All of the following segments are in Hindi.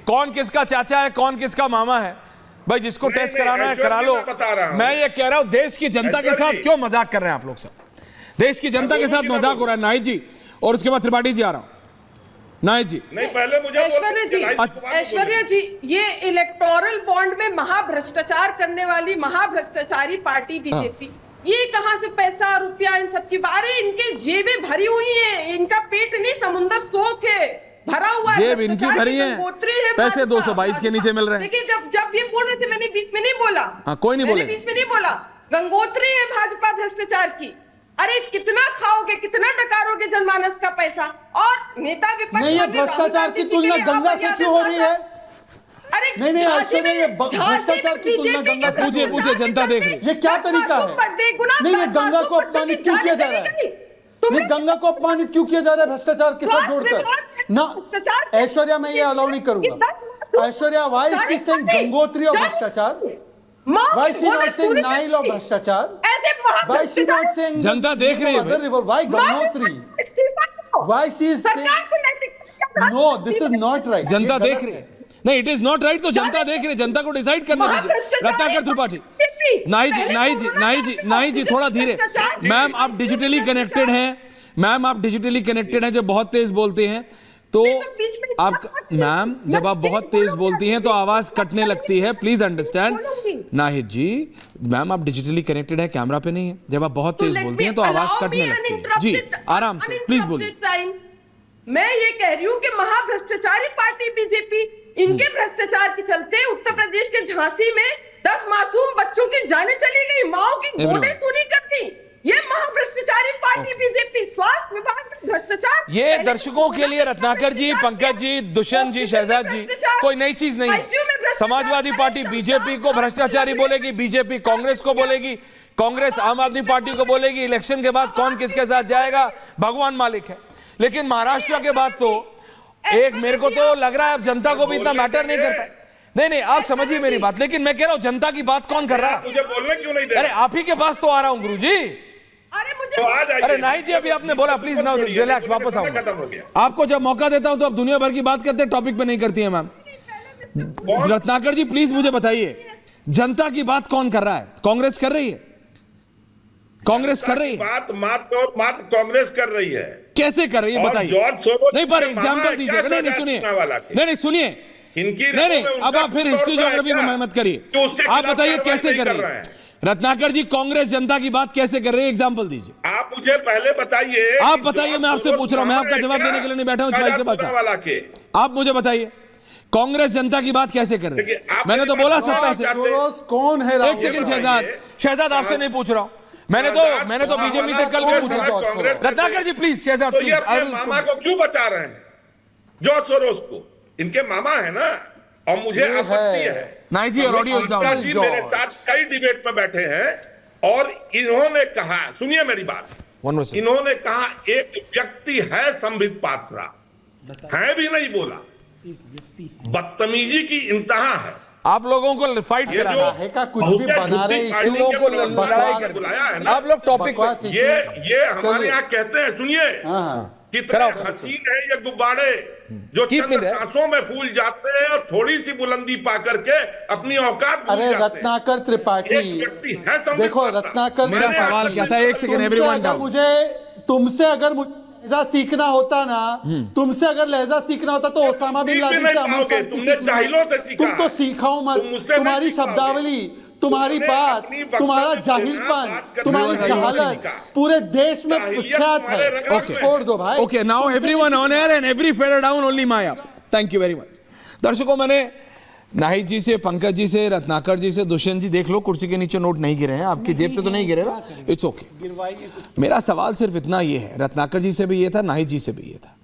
कौन किसका चाचा है, कौन किसका मामा है, भाई जिसको टेस्ट कराना है करा लो। मैं ये कह रहा हूं देश की जनता के साथ क्यों मजाक कर रहे हैं आप लोग सब, देश की जनता के साथ मजाक हो रहा है। नाहिद जी और उसके बाद त्रिपाठी जी आ रहा हूं। नाहिद जी नहीं, पहले मुझे ऐश्वर्या जी, ये इलेक्टोरल बॉन्ड में महाभ्रष्टाचार करने वाली महाभ्रष्टाचारी पार्टी बीजेपी, ये कहां से पैसा रुपया इन सब की बारे, इनके जेबें भरी हुई हैं, इनका पेट नहीं समुंदर सोख है, भरा हुआ है, जेब इनकी भरी है, पैसे 222 के नीचे मिल रहे हैं। देखिए जब ये बोल रहे थे मैंने बीच में नहीं बोला, हाँ कोई नहीं बोले, बीच में नहीं बोला, गंगोत्री है भाजपा भ्रष्टाचार की। अरे कितना खाओगे, कितना डकारोगे जनमानस का पैसा, और नेता विपक्ष नहीं, ये भ्रष्टाचार की तुलना गंगा से क्यों हो रही है? अरे नहीं ऐश्वर्या, ये भ्रष्टाचार की तुलना गंगा से पूछे जनता देख रही, ये क्या तरीका है? नहीं, ये गंगा को अपमानित क्यों किया जा रहा है? नहीं, गंगा को अपमानित क्यों किया जा रहा है भ्रष्टाचार के साथ जोड़कर ना? ऐश्वर्या, मैं ये अलाउ नहीं करूंगा। Aishwarya, why is she saying Gangotri of भ्रष्टाचार? Why she not saying Nile of भ्रष्टाचार? व्हाई शी नॉट सेइंग जनता देख रही है, other river? Why Gangotri? Why she is saying no, this is not right. जनता देख रही है, नहीं इट इज नॉट राइट, तो जनता देख रही है, जनता को डिसाइड करने दीजिए। रत्नाकर त्रिपाठी, नाहिद जी थोड़ा धीरे। मैम आप डिजिटली कनेक्टेड हैं, मैम आप डिजिटली कनेक्टेड हैं, जब बहुत तेज बोलते हैं तो आप, मैम जब आप बहुत तेज बोलती हैं तो आवाज कटने लगती है, please understand. Nahid ji, ma'am आप डिजिटली कनेक्टेड है, कैमरा पे नहीं है, जब आप बहुत तेज बोलती हैं तो आवाज कटने लगती है। जी आराम से प्लीज बोलिए। मैं ये कह रही हूँ कि महाभ्रष्टाचारी पार्टी बीजेपी, इनके भ्रष्टाचार के चलते उत्तर प्रदेश के झांसी में 10 मासूम बच्चों की जानें चली गई, माओ की गोदें सूनी कर दी। ये महाभ्रष्टाचारी पार्टी बीजेपी, स्वास्थ्य विभाग में भ्रष्टाचार। ये दर्शकों के लिए रत्नाकर जी, पंकज जी, दुष्यंत जी, शहजाद जी, कोई नई चीज नहीं है। समाजवादी पार्टी बीजेपी को भ्रष्टाचारी बोलेगी, बीजेपी कांग्रेस को बोलेगी, कांग्रेस आम आदमी पार्टी को बोलेगी। इलेक्शन के बाद कौन किसके साथ जाएगा भगवान मालिक है। लेकिन महाराष्ट्र के बाद तो एक, मेरे को तो लग रहा है अब जनता को भी इतना मैटर नहीं करता। नहीं आप समझिए मेरी बात, लेकिन मैं कह रहा हूं जनता की बात कौन कर रहा है? मुझे बोलने क्यों नहीं दे? अरे आप ही के पास तो आ रहा हूं गुरु जी। अरे नाहिद जी अभी आपने बोला, प्लीज ना रिलैक्स, वापस आओ। आपको जब मौका देता हूं तो आप दुनिया भर की बात करते हैं, टॉपिक पे नहीं करती है मैम। रत्नाकर जी प्लीज मुझे बताइए, जनता की बात कौन कर रहा है? कांग्रेस कर रही है, कांग्रेस कर रही है बात, मात्र कांग्रेस कर रही है। कैसे कर रही है बताइए? नहीं पर एग्जाम्पल दीजिए। नहीं सुनिए, नहीं सुनिए, नहीं अब आप फिर हिस्ट्री ज्योग्राफी में मेहनत करिए। आप बताइए कैसे कर रही है रत्नाकर जी? कांग्रेस जनता की बात कैसे कर रही है, एग्जाम्पल दीजिए। आप मुझे पहले बताइए। आप बताइए, मैं आपसे पूछ रहा हूं, मैं आपका जवाब देने के लिए नहीं बैठा हूं छाई से बस। आप मुझे बताइए कांग्रेस जनता की बात कैसे कर रही है? मैंने तो बोला सत्ता से। कौन है? एक सेकंड शहजाद आपसे नहीं पूछ रहा हूं, मैंने तो बीजेपी से कल भी पूछा। रत्नाकर जी प्लीज, शहजाद प्लीज। मामा को क्यों बता रहे हैं? जॉर्ज सोरोस को, इनके मामा है ना, और मुझे आपत्ति है। नाहिद जी और ऑडियो पंकज जी मेरे साथ कई डिबेट में बैठे हैं और इन्होंने कहा, सुनिए मेरी बात, इन्होंने कहा एक व्यक्ति है संबित पात्रा, है भी नहीं बोला, बदतमीजी की इंतहा है। आप लोगों को फाइट कराना है का कुछ भी बना रहे, इन लोगों को लड़ाई कर बुलाया है ना आप लोग टॉपिक। ये हमारे यहाँ कहते हैं, सुनिए कितने हसीन है ये गुब्बारे जो चंद सांसों में फूल जाते हैं और थोड़ी सी बुलंदी पा करके अपनी औकात भूल जाते हैं। रत्नाकर त्रिपाठी, देखो रत्नाकर, मेरा सवाल क्या था? एक सेकंड एवरीवन डाउन। तुमसे अगर लहजा सीखना होता ना, तुमसे अगर लहजा सीखना होता तो ओसामा बिन लादेन से अमन शांति तुम तो सीखाओ मत। तुम्हारी शब्दावली, तुम्हारी बात, तुम्हारा जाहिलपन, तुम्हारी जहालत पूरे देश में विख्यात है। छोड़ दो भाई। Okay, now everyone on air and every fader down only my up. Thank you very much. दर्शकों, मैंने नाहिद जी से, पंकज जी से, रत्नाकर जी से, दुष्यंत जी देख लो कुर्सी के नीचे नोट नहीं गिरे हैं, आपकी जेब से तो नहीं गिरे ना, इट्स ओके। मेरा सवाल सिर्फ इतना ये है, रत्नाकर जी से भी ये था, नाहिद जी से भी ये था,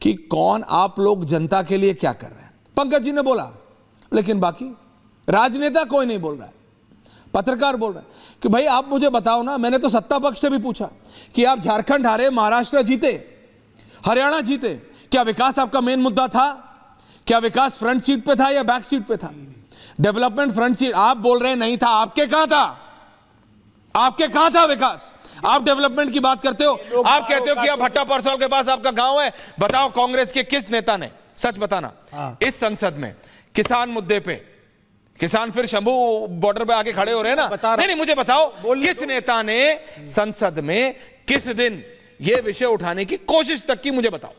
कि कौन आप लोग जनता के लिए क्या कर रहे हैं? पंकज जी ने बोला, लेकिन बाकी राजनेता कोई नहीं बोल रहा है। पत्रकार बोल रहे हैं कि भाई आप मुझे बताओ ना, मैंने तो सत्ता पक्ष से भी पूछा कि आप झारखंड हारे, महाराष्ट्र जीते, हरियाणा जीते, क्या विकास आपका मेन मुद्दा था? क्या विकास फ्रंट सीट पे था या बैक सीट पे था? डेवलपमेंट फ्रंट सीट, आप बोल रहे हैं नहीं था, आपके कहां था? आपके कहां था विकास? आप डेवलपमेंट की बात करते हो, आप कहते हो कि आप भट्टा परसौल के पास आपका गांव है, बताओ कांग्रेस के किस नेता ने सच बताना, इस संसद में किसान मुद्दे पे किसान फिर शंभू बॉर्डर पे आके खड़े हो रहे हैं ना, नहीं मुझे बताओ किस नेता ने संसद में किस दिन ये विषय उठाने की कोशिश तक की, मुझे बताओ,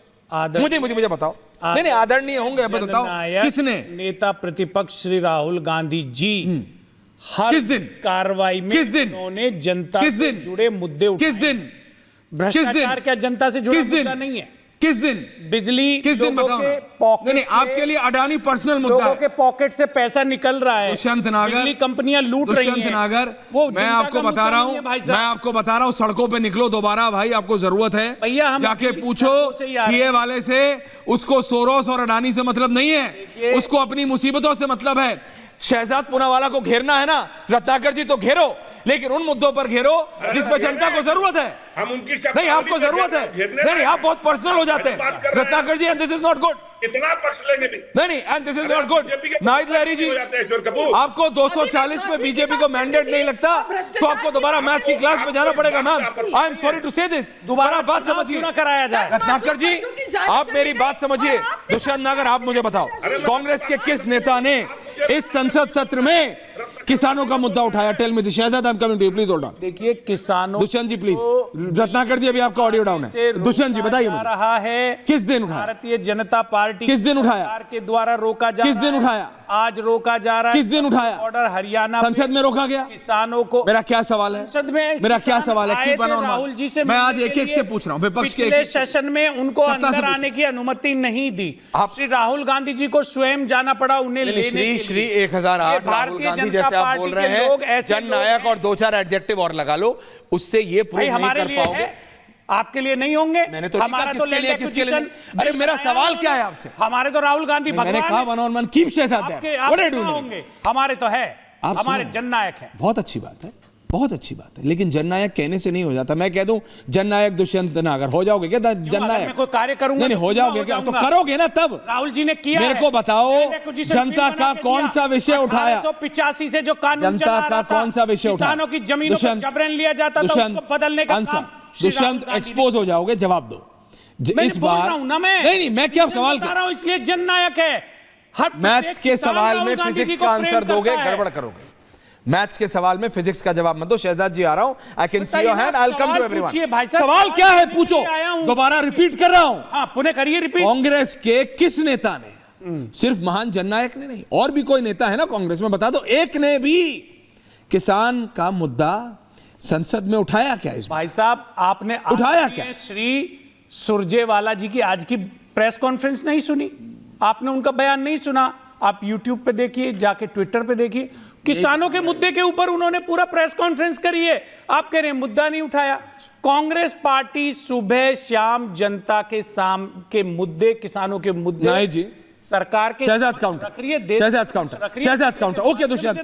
मुझे बताओ। नहीं आदरणीय होंगे, बताओ किसने? नेता प्रतिपक्ष श्री राहुल गांधी जी हर किस दिन कार्रवाई में किस दिन उन्होंने जनता किस से दिन जुड़े मुद्दे उठाए। किस दिन? भ्रष्टाचार क्या जनता से जुड़ा मुद्दा नहीं है? किस दिन? बिजली किस दिन लोगों बताओ? के पॉकेट नहीं आपके लिए अडानी पर्सनल मुद्दा लोगों है। के पॉकेट से पैसा निकल रहा है, दुष्यंत नागर, बिजली कंपनियां लूट रही हैं। दुष्यंत नागर, वो मैं आपको बता रहा हूं, सड़कों पे निकलो दोबारा भाई, आपको जरूरत है। भैया हम जाके पूछो पीए वाले से, उसको सोरोस और अडानी से मतलब नहीं है, उसको अपनी मुसीबतों से मतलब है। शहजाद पूनावाला को घेरना है ना, रत्नाकर जी तो घेरो, लेकिन उन मुद्दों पर घेरो जिस पर जनता को जरूरत है। हम उनकी नहीं आपको जरूरत है, नहीं आप बहुत पर्सनल हो जाते हैं Ratnakar ji, and this is not good. इतना पक्ष लेंगे नहीं and this is not good. Nahid Lahari ji, आपको 240 में बीजेपी को मैंडेट नहीं लगता तो आपको दोबारा मैथ्स की क्लास में जाना पड़ेगा ma'am. I am sorry to say this, दोबारा बात समझिए ना कराया जाए। रत्नाकर जी आप मेरी बात समझिए। दुष्यंत नागर आप मुझे बताओ, कांग्रेस के किस नेता ने इस संसद सत्र में किसानों का मुद्दा उठाया? Tell me. Shahzad I am coming to you, please hold on. देखिए किसानों, दुष्यंत जी प्लीज, रत्नाकर जी अभी आपका ऑडियो डाउन है। दुष्यंत जी बताइए मुझे, रहा है किस दिन उठाया? भारतीय जनता पार्टी किस दिन उठाया? सरकार के द्वारा रोका जा किस रहा है। दिन उठाया? आज रोका जा रहा है। किस दिन उठाया? ऑर्डर हरियाणा संसद में रोका गया। किसानों को, मेरा क्या सवाल है? संसद में मेरा क्या सवाल है? आए कीप थे ऑन राहुल जी से मैं आज मिलने एक के एक से लिए। पूछ रहा हूं, विपक्ष के पिछले सेशन में उनको सत्ता से अंदर पूछो। आने की अनुमति नहीं दी। आप- श्री राहुल गांधी जी को स्वयं जाना पड़ा उन्हें लेने के लिए। श्री 1008 राहुल गांधी जैसे आप बोल रहे हैं, जननायक और 2-4 एडजेक्टिव और लगा लो, उससे ये प्रूव नहीं हमारे कर लिए पाओगे। है, आपके लिए नहीं होंगे। मैंने तो नहीं कहा किसके लिए, किसके लिए नहीं। अरे मेरा सवाल क्या है आपसे? हमारे तो राहुल गांधी भगवान मैंने कहा है। 1-on-1 कीप शहजाद आपके है। What are you doing? होंगे, हमारे तो है, आप हमारे सुनो। जननायक है। बहुत अच्छी बात है, बहुत अच्छी बात है, लेकिन जननायक कहने से नहीं हो जाता। मैं कह दूं जननायक दुष्यंत नागर, हो जाओगे क्या जननायक? मैं कोई कार्य करूंगा नहीं हो जाओगे क्या? तो करोगे ना तब। राहुल जी ने किया मेरे है। को बताओ, एक्विजिशन जनता बिल का बना के कौन दिया। सा विषय उठाया? 1885 से जो कानून जनता चला का रहा था, कौन सा विषय उठाया? किसानों की जमीनों को जबरन लिया जाता था, उसको बदलने का काम श्री राहुल दुष्यंत गांधी ने एक्सपोज हो जाओगे, जवाब दो। इस बोल बार रहा हूं ना नहीं मैं क्या सवाल बता रहा हूं, इसलिए जननायक है। हर मैथ्स के किसान सवाल में राहुल गांधी जी फिजिक्स को का प्रेम आंसर दोगे, करता है। गड़बड़ करोगे। मैथ्स के सवाल में फिजिक्स का जवाब मत दो। शहजाद जी आ रहा हूं, I can see your hand, I will come to everyone. सवाल क्या है पूछो, दोबारा रिपीट कर रहा हूं। हाँ पुनः करिए रिपीट। कांग्रेस के किस नेता ने, सिर्फ महान जननायक ने नहीं, और भी कोई नेता है ना कांग्रेस में, बता दो एक ने भी किसान का मुद्दा संसद में उठाया क्या? इस भाई साहब आपने उठाया आज क्या? की श्री सुरजेवाला जी की आज की प्रेस कॉन्फ्रेंस नहीं सुनी? आपने उनका बयान नहीं सुना? आप YouTube पे देखिए, जाके ट्विटर पे देखिए, किसानों के मुद्दे के ऊपर उन्होंने पूरा प्रेस कॉन्फ्रेंस करी है। आप कह रहे हैं मुद्दा नहीं उठाया। कांग्रेस पार्टी सुबह शाम जनता के मुद्दे, किसानों के मुद्दे, नहीं जी, सरकार के शहजाद काउंटर, रख रही है, Shahzad counter, Shahzad counter. Okay Dushyant,